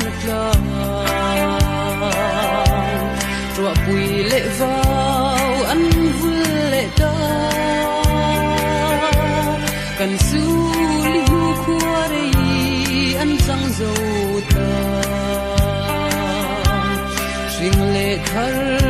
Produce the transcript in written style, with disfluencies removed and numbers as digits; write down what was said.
ban tla ro pui le vào an vul le ta kan su li hu khua re an chang zo ta sing le thar